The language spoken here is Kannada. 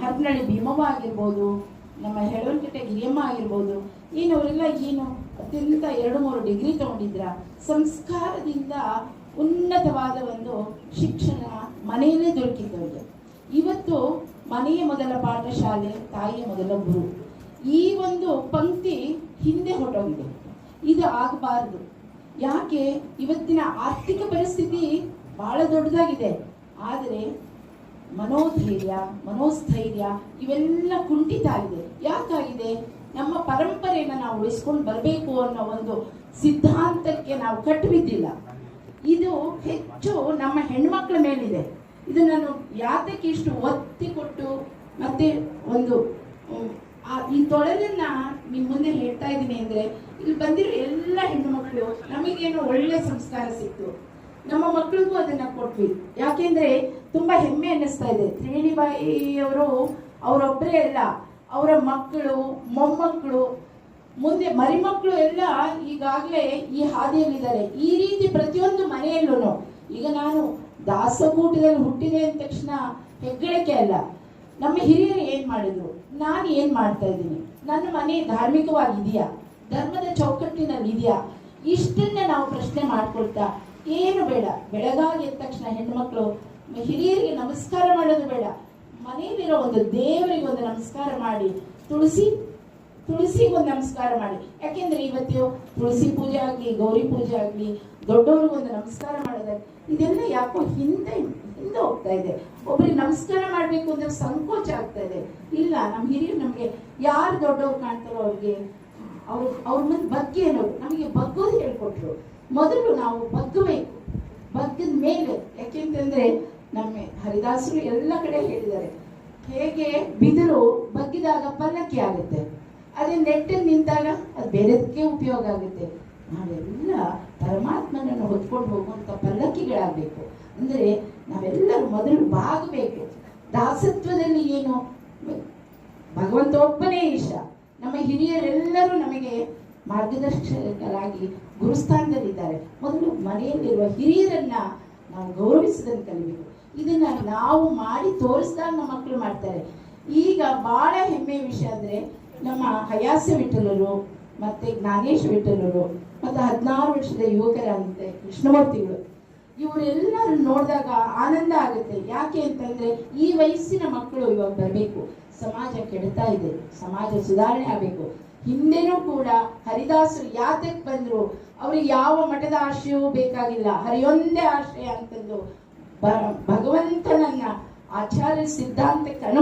ಹರಪನಹಳ್ಳಿ ಭೀಮವ್ವ ಆಗಿರ್ಬೋದು, ನಮ್ಮ ಹೆಳವನಕಟ್ಟೆ ಗಿರಿಯಮ್ಮ ಆಗಿರ್ಬೋದು, ಅವರೆಲ್ಲ ಅತ್ಯಂತ 2-3 ಡಿಗ್ರಿ ತಗೊಂಡಿದ್ರ. ಸಂಸ್ಕಾರದಿಂದ ಉನ್ನತವಾದ ಒಂದು ಶಿಕ್ಷಣ ಮನೆಯಲ್ಲೇ ದೊರಕಿದ್ದವರಿಗೆ. ಇವತ್ತು ಮನೆಯ ಮೊದಲ ಪಾಠಶಾಲೆ, ತಾಯಿಯ ಮೊದಲ ಗುರು, ಈ ಒಂದು ಪಂಕ್ತಿ ಹಿಂದೆ ಹೊರಟೋಗಿದೆ. ಇದು ಆಗಬಾರ್ದು. ಯಾಕೆ? ಇವತ್ತಿನ ಆರ್ಥಿಕ ಪರಿಸ್ಥಿತಿ ಬಹಳ ದೊಡ್ಡದಾಗಿದೆ. ಆದರೆ ಮನೋಧೈರ್ಯ, ಮನೋಸ್ಥೈರ್ಯ ಇವೆಲ್ಲ ಕುಂಠಿತ ಆಗಿದೆ. ಯಾಕಾಗಿದೆ? ನಮ್ಮ ಪರಂಪರೆಯನ್ನು ನಾವು ಉಳಿಸ್ಕೊಂಡು ಬರಬೇಕು ಅನ್ನೋ ಒಂದು ಸಿದ್ಧಾಂತಕ್ಕೆ ನಾವು ಕಟ್ಟಿಬಿದ್ದಿಲ್ಲ. ಇದು ಹೆಚ್ಚು ನಮ್ಮ ಹೆಣ್ಮಕ್ಳ ಮೇಲಿದೆ. ಇದು ನಾನು ಯಾತಕ್ಕೆ ಇಷ್ಟು ಒತ್ತಿ ಕೊಟ್ಟು ಮತ್ತೆ ಒಂದು ಈ ತೊಳಲನ್ನ ನಿಮ್ಮ ಮುಂದೆ ಹೇಳ್ತಾ ಇದ್ದೀನಿ ಅಂದ್ರೆ, ಇಲ್ಲಿ ಬಂದಿರೋ ಎಲ್ಲ ಹೆಣ್ಣು ಮಕ್ಕಳು ನಮಗೇನೋ ಒಳ್ಳೆ ಸಂಸ್ಕಾರ ಸಿಕ್ತು, ನಮ್ಮ ಮಕ್ಕಳಿಗೂ ಅದನ್ನ ಕೊಟ್ವಿ. ಯಾಕೆಂದ್ರೆ ತುಂಬಾ ಹೆಮ್ಮೆ ಅನ್ನಿಸ್ತಾ ಇದೆ. ತ್ರಿವೇಣಿಬಾಯಿಯವರು ಅವರೊಬ್ಬರೇ ಅಲ್ಲ, ಅವರ ಮಕ್ಕಳು, ಮೊಮ್ಮಕ್ಕಳು, ಮುಂದೆ ಮರಿಮಕ್ಕಳು ಎಲ್ಲ ಈಗಾಗಲೇ ಈ ಹಾದಿಯಲ್ಲಿದ್ದಾರೆ. ಈ ರೀತಿ ಪ್ರತಿಯೊಂದು ಮನೆಯಲ್ಲೂ ಈಗ ನಾನು ದಾಸಕೂಟದಲ್ಲಿ ಹುಟ್ಟಿದೆ ಅಂದ ತಕ್ಷಣ ಹೆಗ್ಗಳಿಕೆ ಅಲ್ಲ. ನಮ್ಮ ಹಿರಿಯರು ಏನ್ ಮಾಡಿದ್ರು, ನಾನು ಏನ್ ಮಾಡ್ತಾ ಇದ್ದೀನಿ, ನನ್ನ ಮನೆ ಧಾರ್ಮಿಕವಾಗಿದೆಯಾ, ಧರ್ಮದ ಚೌಕಟ್ಟಿನಲ್ಲಿ ಇದೆಯಾ, ಇಷ್ಟನ್ನ ನಾವು ಪ್ರಶ್ನೆ ಮಾಡ್ಕೊಳ್ತಾ ಏನು ಬೇಡ. ಬೆಳಗಾಗಿ ಎದ್ದ ತಕ್ಷಣ ಹೆಣ್ಮಕ್ಳು ಹಿರಿಯರಿಗೆ ನಮಸ್ಕಾರ ಮಾಡೋದು ಬೇಡ, ಮನೆಯಲ್ಲಿರೋ ಒಂದು ದೇವರಿಗೆ ಒಂದು ನಮಸ್ಕಾರ ಮಾಡಿ, ತುಳಸಿಗೊಂದು ನಮಸ್ಕಾರ ಮಾಡಿ. ಯಾಕೆಂದ್ರೆ ಇವತ್ತು ತುಳಸಿ ಪೂಜೆ ಆಗ್ಲಿ, ಗೌರಿ ಪೂಜೆ ಆಗ್ಲಿ, ದೊಡ್ಡವ್ರಿಗೊಂದು ನಮಸ್ಕಾರ ಮಾಡೋದಾಗ್ಲಿ, ಇದೆಲ್ಲ ಯಾಕೋ ಹಿಂದೆ ಹೋಗ್ತಾ ಇದೆ. ಒಬ್ಬರಿಗೆ ನಮಸ್ಕಾರ ಮಾಡ್ಬೇಕು ಅಂದ್ರೆ ಸಂಕೋಚ ಆಗ್ತಾ ಇದೆ. ಇಲ್ಲ, ನಮ್ಮ ಹಿರಿಯರು ನಮ್ಗೆ ಯಾರು ದೊಡ್ಡವ್ರು ಕಾಣ್ತಾರೋ ಅವ್ರಿಗೆ ಅವ್ರ ಮುಂದೆ ಬಗ್ಗೆ ಅನ್ನೋದು ನಮಗೆ ಬಗ್ಗೋದು ಹೇಳ್ಕೊಟ್ರು. ಮೊದಲು ನಾವು ಬಗ್ಗಬೇಕು, ಬಗ್ಗದ ಮೇಲೆ. ಯಾಕೆಂತಂದ್ರೆ ನಮ್ಮ ಹರಿದಾಸರು ಎಲ್ಲ ಕಡೆ ಹೇಳಿದ್ದಾರೆ, ಹೇಗೆ ಬಿದಿರು ಬಗ್ಗಿದಾಗ ಪಲ್ಲಕ್ಕಿ ಆಗುತ್ತೆ, ಅದೇ ನೆಟ್ಟಲ್ಲಿ ನಿಂತಾಗ ಅದು ಬೇರೆದಕ್ಕೆ ಉಪಯೋಗ ಆಗುತ್ತೆ. ನಾವೆಲ್ಲ ಪರಮಾತ್ಮನನ್ನು ಹೊತ್ಕೊಂಡು ಹೋಗುವಂತ ಪಲ್ಲಕ್ಕಿಗಳಾಗಬೇಕು. ಅಂದ್ರೆ ನಾವೆಲ್ಲರೂ ಮೊದಲು ಬಾಗಬೇಕು. ದಾಸತ್ವದಲ್ಲಿ ಏನು, ಭಗವಂತ ಒಬ್ಬನೇ ಇಷ್ಟ. ನಮ್ಮ ಹಿರಿಯರೆಲ್ಲರೂ ನಮಗೆ ಮಾರ್ಗದರ್ಶಕರಾಗಿ ಗುರುಸ್ಥಾನದಲ್ಲಿದ್ದಾರೆ. ಮೊದಲು ಮನೆಯಲ್ಲಿರುವ ಹಿರಿಯರನ್ನ ನಾವು ಗೌರವಿಸೋದನ್ನು ಕಲಿಬೇಕು. ಇದನ್ನ ನಾವು ಮಾಡಿ ತೋರಿಸಿದಾಗ ನಮ್ಮ ಮಕ್ಕಳು ಮಾಡ್ತಾರೆ. ಈಗ ಬಹಳ ಹೆಮ್ಮೆಯ ವಿಷಯ ಅಂದ್ರೆ ನಮ್ಮ ಹಯಾಸ್ಯ ವಿಠಲರು ಮತ್ತೆ ಜ್ಞಾನೇಶ ವಿಠಲರು ಮತ್ತೆ 16 ವರ್ಷದ ಯುವಕರಂತೆ ಕೃಷ್ಣಮೂರ್ತಿಗಳು, ಇವರೆಲ್ಲರೂ ನೋಡಿದಾಗ ಆನಂದ ಆಗುತ್ತೆ. ಯಾಕೆ ಅಂತಂದ್ರೆ ಈ ವಯಸ್ಸಿನ ಮಕ್ಕಳು ಇವಾಗ ಬರಬೇಕು. ಸಮಾಜ ಕೆಡ್ತಾ ಇದೆ, ಸಮಾಜ ಸುಧಾರಣೆ ಆಗಬೇಕು. ಹಿಂದೆನೂ ಕೂಡ ಹರಿದಾಸರು ಯಾತಕ್ಕೆ ಬಂದ್ರು, ಅವ್ರಿಗೆ ಯಾವ ಮಠದ ಆಶ್ರಯವೂ ಬೇಕಾಗಿಲ್ಲ, ಹರಿಯೊಂದೇ ಆಶ್ರಯ ಅಂತಂದು ಭಗವಂತನನ್ನ ಆಚಾರ್ಯ ಸಿದ್ಧಾಂತಕ್ಕೆ